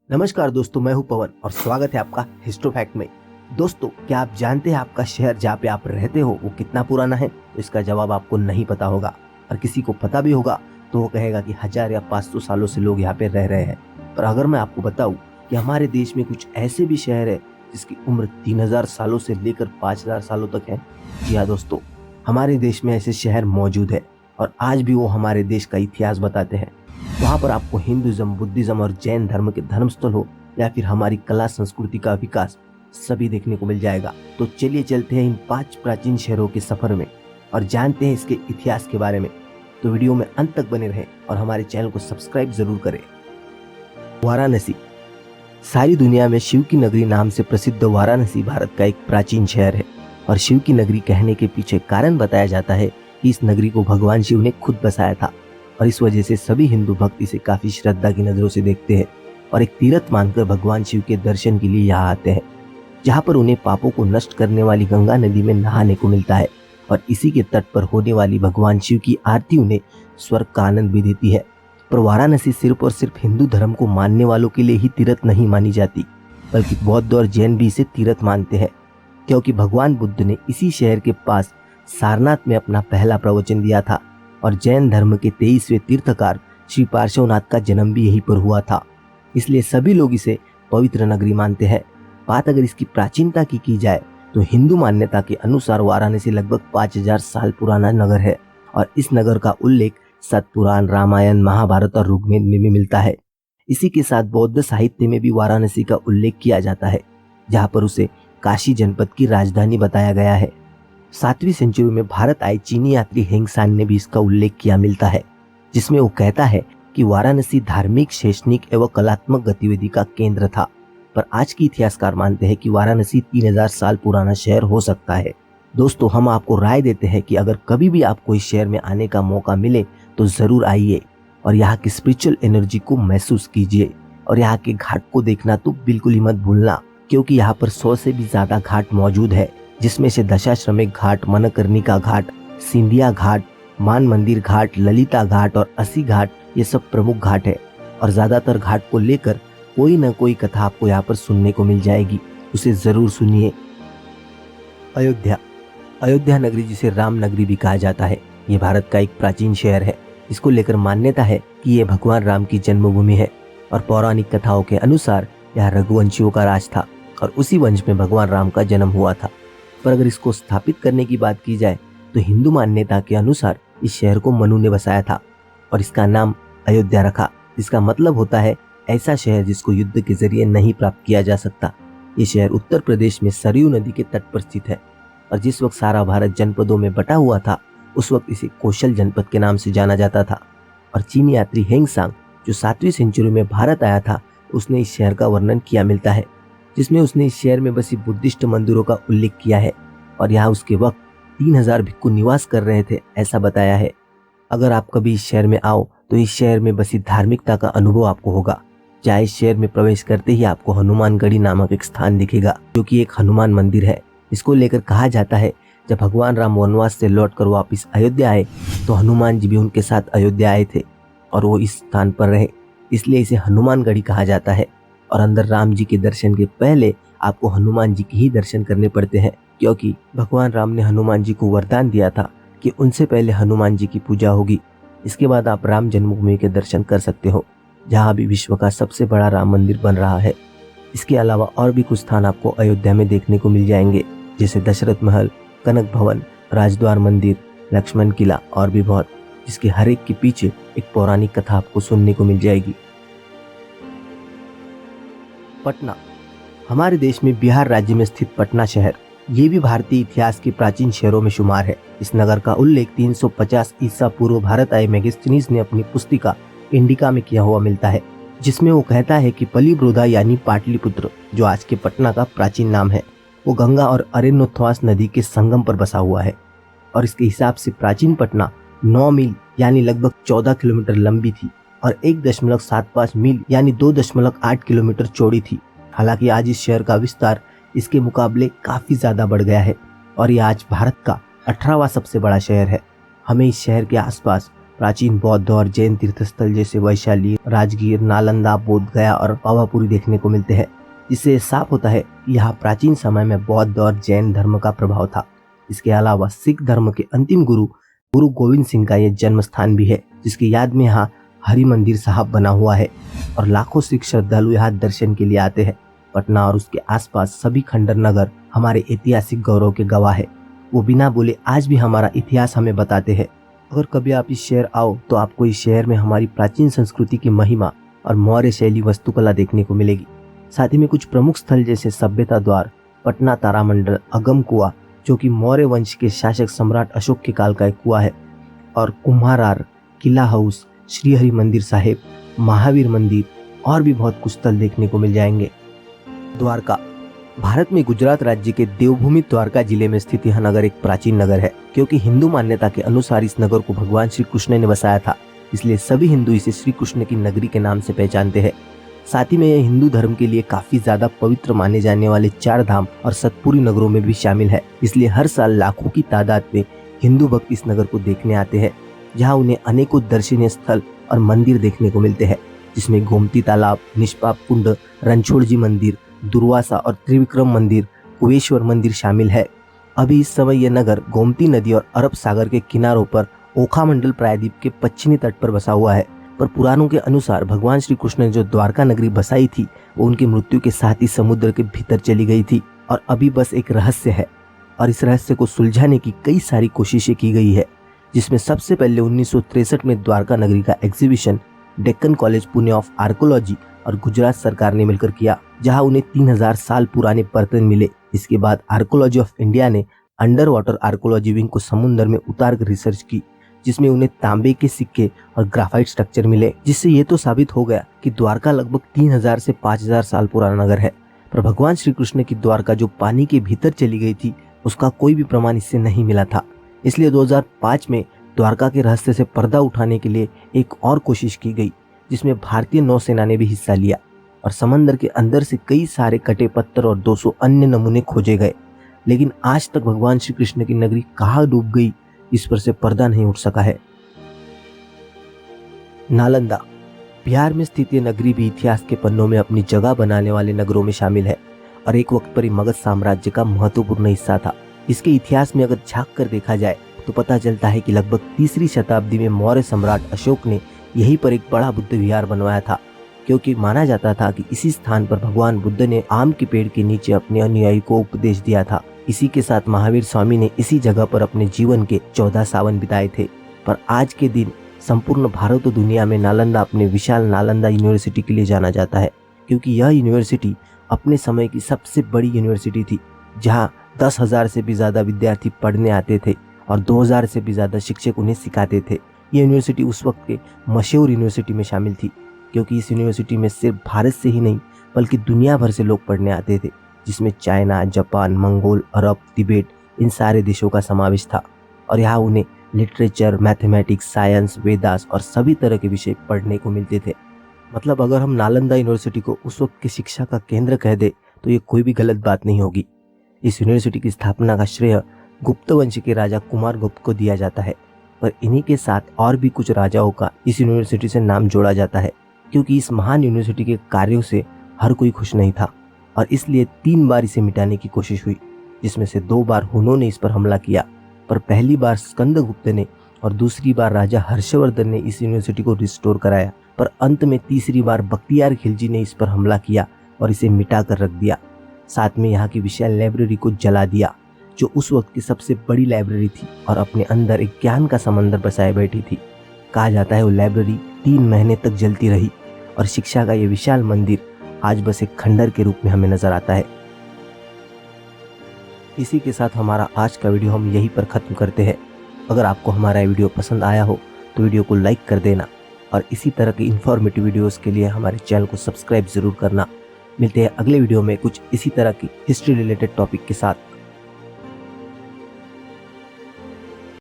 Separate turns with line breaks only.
नमस्कार दोस्तों, मैं हूं पवन और स्वागत है आपका हिस्ट्रो फैक्ट में। दोस्तों, क्या आप जानते हैं आपका शहर जहां पे आप रहते हो वो कितना पुराना है? तो इसका जवाब आपको नहीं पता होगा, और किसी को पता भी होगा तो वो कहेगा कि 1000 या 500 सालों से लोग यहाँ पे रह रहे हैं। पर अगर मैं आपको बताऊं कि हमारे देश में कुछ ऐसे भी शहर है जिसकी उम्र 3000 सालों से लेकर 5000 सालों तक है। जी हाँ दोस्तों, हमारे देश में ऐसे शहर मौजूद है और आज भी वो हमारे देश का इतिहास बताते हैं। वहाँ पर आपको हिंदुइज्म, बुद्धिज्म और जैन धर्म के धर्मस्थल हो या फिर हमारी कला संस्कृति का विकास, सभी देखने को मिल जाएगा। तो चलिए चलते हैं इन 5 प्राचीन शहरों के सफर में और जानते हैं इसके इतिहास के बारे में। तो वीडियो में अंत तक बने रहें और हमारे चैनल को सब्सक्राइब जरूर करें। वाराणसी। सारी दुनिया में शिव की नगरी नाम से प्रसिद्ध वाराणसी भारत का एक प्राचीन शहर है और शिव की नगरी कहने के पीछे कारण बताया जाता है कि इस नगरी को भगवान शिव ने खुद बसाया था और इस वजह से सभी हिंदू भक्त इसे काफी श्रद्धा की नजरों से देखते हैं और एक तीर्थ मानकर भगवान शिव के दर्शन के लिए यहाँ आते हैं, जहाँ पर उन्हें पापों को नष्ट करने वाली गंगा नदी में नहाने को मिलता है और इसी के तट पर होने वाली भगवान शिव की आरती उन्हें स्वर्ग का आनंद भी देती है। पर वाराणसी सिर्फ और सिर्फ हिंदू धर्म को मानने वालों के लिए ही तीर्थ नहीं मानी जाती, बल्कि बौद्ध और जैन भी इसे तीर्थ मानते हैं, क्योंकि भगवान बुद्ध ने इसी शहर के पास सारनाथ में अपना पहला प्रवचन दिया था और जैन धर्म के 23वें तीर्थकार श्री पार्श्वनाथ का जन्म भी यहीं पर हुआ था। इसलिए सभी लोग इसे पवित्र नगरी मानते हैं। बात अगर इसकी प्राचीनता की जाए तो हिंदू मान्यता के अनुसार वाराणसी लगभग 5000 साल पुराना नगर है और इस नगर का उल्लेख सतपुराण, रामायण, महाभारत और ऋग्वेद में भी मिलता है। इसी के साथ बौद्ध साहित्य में भी वाराणसी का उल्लेख किया जाता है, जहाँ पर उसे काशी जनपद की राजधानी बताया गया है। 7वीं सेंचुरी में भारत आए चीनी यात्री हेंगसान ने भी इसका उल्लेख किया मिलता है, जिसमें वो कहता है कि वाराणसी धार्मिक, शैक्षणिक एवं कलात्मक गतिविधि का केंद्र था। पर आज के इतिहासकार मानते हैं कि वाराणसी 3000 साल पुराना शहर हो सकता है। दोस्तों, हम आपको राय देते हैं कि अगर कभी भी आपको इस शहर में आने का मौका मिले तो जरूर आइए और यहाँ की स्पिरिचुअल एनर्जी को महसूस कीजिए और यहाँ के घाट को देखना तो बिल्कुल ही मत भूलना, क्योंकि यहाँ पर 100 से भी ज्यादा घाट मौजूद है, जिसमें से दशाश्वमेध घाट, मनकर्णिका घाट, सिंधिया घाट, मान मंदिर घाट, ललिता घाट और अस्सी घाट, ये सब प्रमुख घाट है और ज्यादातर घाट को लेकर कोई न कोई कथा आपको यहाँ पर सुनने को मिल जाएगी, उसे जरूर सुनिए। अयोध्या। अयोध्या नगरी, जिसे राम नगरी भी कहा जाता है, ये भारत का एक प्राचीन शहर है। इसको लेकर मान्यता है कि ये भगवान राम की जन्मभूमि है और पौराणिक कथाओं के अनुसार यह रघुवंशियों का राज था और उसी वंश में भगवान राम का जन्म हुआ था। पर अगर इसको स्थापित करने की बात की जाए तो हिंदू मान्यता के अनुसार इस शहर को मनु ने बसाया था और इसका नाम अयोध्या रखा, जिसका मतलब होता है ऐसा शहर जिसको युद्ध के जरिए नहीं प्राप्त किया जा सकता। ये शहर उत्तर प्रदेश में सरयू नदी के तट पर स्थित है और जिस वक्त सारा भारत जनपदों में बटा हुआ था, उस वक्त इसे कौशल जनपद के नाम से जाना जाता था। और चीनी यात्री हेंगसांग, जो 7वीं सेंचुरी में भारत आया था, उसने इस शहर का वर्णन किया मिलता है, जिसमें उसने इस शहर में बसी बुद्धिस्ट मंदिरों का उल्लेख किया है और यहाँ उसके वक्त 3000 भिक्खु निवास कर रहे थे, ऐसा बताया है। अगर आप कभी इस शहर में आओ तो इस शहर में बसी धार्मिकता का अनुभव आपको होगा। जहाँ इस शहर में प्रवेश करते ही आपको हनुमानगढ़ी नामक एक स्थान दिखेगा, जो कि एक हनुमान मंदिर है। इसको लेकर कहा जाता है जब भगवान राम वनवास से लौटकर वापिस अयोध्या आए तो हनुमान जी भी उनके साथ अयोध्या आए थे और वो इस स्थान पर रहे, इसलिए इसे हनुमानगढ़ी कहा जाता है। और अंदर राम जी के दर्शन के पहले आपको हनुमान जी के ही दर्शन करने पड़ते हैं, क्योंकि भगवान राम ने हनुमान जी को वरदान दिया था कि उनसे पहले हनुमान जी की पूजा होगी। इसके बाद आप राम जन्मभूमि के दर्शन कर सकते हो, जहाँ भी विश्व का सबसे बड़ा राम मंदिर बन रहा है। इसके अलावा और भी कुछ स्थान आपको अयोध्या में देखने को मिल जाएंगे, जैसे दशरथ महल, कनक भवन, राजद्वार मंदिर, लक्ष्मण किला और भी बहुत, जिसके हर एक के पीछे एक पौराणिक कथा आपको सुनने को मिल जाएगी। पटना। हमारे देश में बिहार राज्य में स्थित पटना शहर, ये भी भारतीय इतिहास के प्राचीन शहरों में शुमार है। इस नगर का उल्लेख 350 ईसा पूर्व भारत आए मेगास्थनीज ने अपनी पुस्तिका इंडिका में किया हुआ मिलता है, जिसमें वो कहता है कि पलीब्रोधा यानी पाटलिपुत्र, जो आज के पटना का प्राचीन नाम है, वो गंगा और अरेनोथ्वास नदी के संगम पर बसा हुआ है और इसके हिसाब से प्राचीन पटना 9 मील यानी लगभग 14 किलोमीटर लंबी थी और 1.75 मील यानी 2.8 किलोमीटर चौड़ी थी। हालांकि आज इस शहर का विस्तार इसके मुकाबले काफी ज्यादा बढ़ गया है और ये आज भारत का 18वां सबसे बड़ा शहर है। हमें इस शहर के आसपास प्राचीन बौद्ध और जैन तीर्थस्थल जैसे वैशाली, राजगीर, नालंदा, बोध गया और पावापुरी देखने को मिलते हैं, जिससे साफ होता है कि यहाँ प्राचीन समय में बौद्ध और जैन धर्म का प्रभाव था। इसके अलावा सिख धर्म के अंतिम गुरु गोविंद सिंह का यह जन्म स्थान भी है, जिसकी याद में यहाँ हरि मंदिर साहब बना हुआ है और लाखों सिख श्रद्धालु यहाँ दर्शन के लिए आते हैं। पटना और उसके आसपास सभी खंडर नगर हमारे ऐतिहासिक गौरव के गवाह है। वो बिना बोले आज भी हमारा इतिहास हमें बताते हैं। अगर कभी आप इस शहर आओ तो आपको इस शहर में हमारी प्राचीन संस्कृति की महिमा और मौर्य शैली वास्तुकला देखने को मिलेगी। साथ ही में कुछ प्रमुख स्थल जैसे सभ्यता द्वार, पटना तारामंडल, अगम कुआ जो कि मौर्य वंश के शासक सम्राट अशोक के काल का एक कुआ है, और कुम्हारार, किला हाउस, श्री हरि मंदिर साहिब, महावीर मंदिर और भी बहुत कुछ स्थल देखने को मिल जाएंगे। द्वारका भारत में गुजरात राज्य के देवभूमि द्वारका जिले में स्थित यह नगर एक प्राचीन नगर है, क्योंकि हिंदू मान्यता के अनुसार इस नगर को भगवान श्री कृष्ण ने बसाया था, इसलिए सभी हिंदू इसे श्री कृष्ण की नगरी के नाम से पहचानते हैं। साथ ही में यह हिंदू धर्म के लिए काफी ज्यादा पवित्र माने जाने वाले 4 धाम और सतपुरी नगरों में भी शामिल है, इसलिए हर साल लाखों की तादाद में हिंदू भक्त इस नगर को देखने आते हैं, जहाँ उन्हें अनेकों दर्शनीय स्थल और मंदिर देखने को मिलते हैं, जिसमें गोमती तालाब, निष्पाप कुंड, रणछोड़ जी मंदिर, दुर्वासा और त्रिविक्रम मंदिर, कुबेश्वर मंदिर शामिल है। अभी इस समय यह नगर गोमती नदी और अरब सागर के किनारों पर ओखा मंडल प्रायद्वीप के पश्चिमी तट पर बसा हुआ है। पर पुराणों के अनुसार भगवान श्री कृष्ण ने जो द्वारका नगरी बसाई थी वो उनकी मृत्यु के साथ ही समुद्र के भीतर चली गई थी और अभी बस एक रहस्य है, और इस रहस्य को सुलझाने की कई सारी कोशिशें की गई है, जिसमें सबसे पहले 1963 में द्वारका नगरी का exhibition Deccan college Pune of archaeology और गुजरात सरकार ने मिलकर किया, जहां उन्हें 3000 साल पुराने बर्तन मिले। इसके बाद आर्कोलॉजी ऑफ इंडिया ने अंडर वाटर आर्कोलॉजी विंग को समुद्र में उतार कर रिसर्च की, जिसमें उन्हें तांबे के सिक्के और ग्राफाइट स्ट्रक्चर मिले, जिससे ये तो साबित हो गया कि द्वारका लगभग 3000 से 5000 साल पुराना नगर है। पर भगवान श्री कृष्ण की द्वारका जो पानी के भीतर चली गई थी उसका कोई भी प्रमाण इससे नहीं मिला था। इसलिए 2005 में द्वारका के रहस्य से पर्दा उठाने के लिए एक और कोशिश की गई, जिसमें भारतीय नौसेना ने भी हिस्सा लिया और समंदर के अंदर से कई सारे कटे पत्थर और 200 अन्य नमूने खोजे गए, लेकिन आज तक भगवान श्री कृष्ण की नगरी कहाँ डूब गई इस पर से पर्दा नहीं उठ सका है। नालंदा बिहार में स्थित ये नगरी भी इतिहास के पन्नों में अपनी जगह बनाने वाले नगरों में शामिल है और एक वक्त पर मगध साम्राज्य का महत्वपूर्ण हिस्सा था। इसके इतिहास में अगर झांक कर देखा जाए तो पता चलता है कि लगभग 3री शताब्दी में मौर्य सम्राट अशोक ने यहीं पर एक बड़ा बुद्ध विहार बनवाया था, क्योंकि माना जाता था कि इसी स्थान पर भगवान बुद्ध ने आम के पेड़ के नीचे अपने अनुयायी को उपदेश दिया था। इसी के साथ महावीर स्वामी ने इसी जगह पर अपने जीवन के 14 सावन बिताए थे। पर आज के दिन संपूर्ण भारत और दुनिया में नालंदा अपने विशाल नालंदा यूनिवर्सिटी के लिए जाना जाता है, क्योंकि यह यूनिवर्सिटी अपने समय की सबसे बड़ी यूनिवर्सिटी थी, जहां 10,000 से भी ज्यादा विद्यार्थी पढ़ने आते थे और 2000 से भी ज्यादा शिक्षक उन्हें सिखाते थे। यह यूनिवर्सिटी उस वक्त के मशहूर यूनिवर्सिटी में शामिल थी, क्योंकि इस यूनिवर्सिटी में सिर्फ भारत से ही नहीं बल्कि दुनिया भर से लोग पढ़ने आते थे, जिसमें चाइना, जापान, मंगोल, अरब, तिब्बत इन सारे देशों का समावेश था। और यहाँ उन्हें लिटरेचर, मैथमेटिक्स, साइंस, वेदास और सभी तरह के विषय पढ़ने को मिलते थे। मतलब अगर हम नालंदा यूनिवर्सिटी को उस वक्त की शिक्षा का केंद्र कह दे तो ये कोई भी गलत बात नहीं होगी। इस यूनिवर्सिटी की स्थापना का श्रेय गुप्त वंश के राजा कुमार गुप्त को दिया जाता है, पर इन्हीं के साथ और भी कुछ राजाओं का इस यूनिवर्सिटी से नाम जोड़ा जाता है, क्योंकि इस महान यूनिवर्सिटी के कार्यों से हर कोई खुश नहीं था और इसलिए 3 बार इसे मिटाने की कोशिश हुई, जिसमें से 2 बार हुनों ने इस पर हमला किया, पर पहली बार स्कंदगुप्त ने और दूसरी बार राजा हर्षवर्धन ने इस यूनिवर्सिटी को रिस्टोर कराया। पर अंत में तीसरी बार बख्तियार खिलजी ने इस पर हमला किया और इसे मिटा कर रख दिया। साथ में यहाँ की विशाल लाइब्रेरी को जला दिया, जो उस वक्त की सबसे बड़ी लाइब्रेरी थी और अपने अंदर एक ज्ञान का समंदर बसाए बैठी थी। कहा जाता है वो लाइब्रेरी 3 महीने तक जलती रही और शिक्षा का ये विशाल मंदिर आज बस एक खंडर के रूप में हमें नजर आता है। इसी के साथ हमारा आज का वीडियो हम यहीं पर खत्म करते हैं। अगर आपको हमारा वीडियो पसंद आया हो तो वीडियो को लाइक कर देना और इसी तरह की इन्फॉर्मेटिव वीडियोस के लिए हमारे चैनल को सब्सक्राइब जरूर करना। मिलते हैं अगले वीडियो में कुछ इसी तरह की हिस्ट्री रिलेटेड टॉपिक के साथ।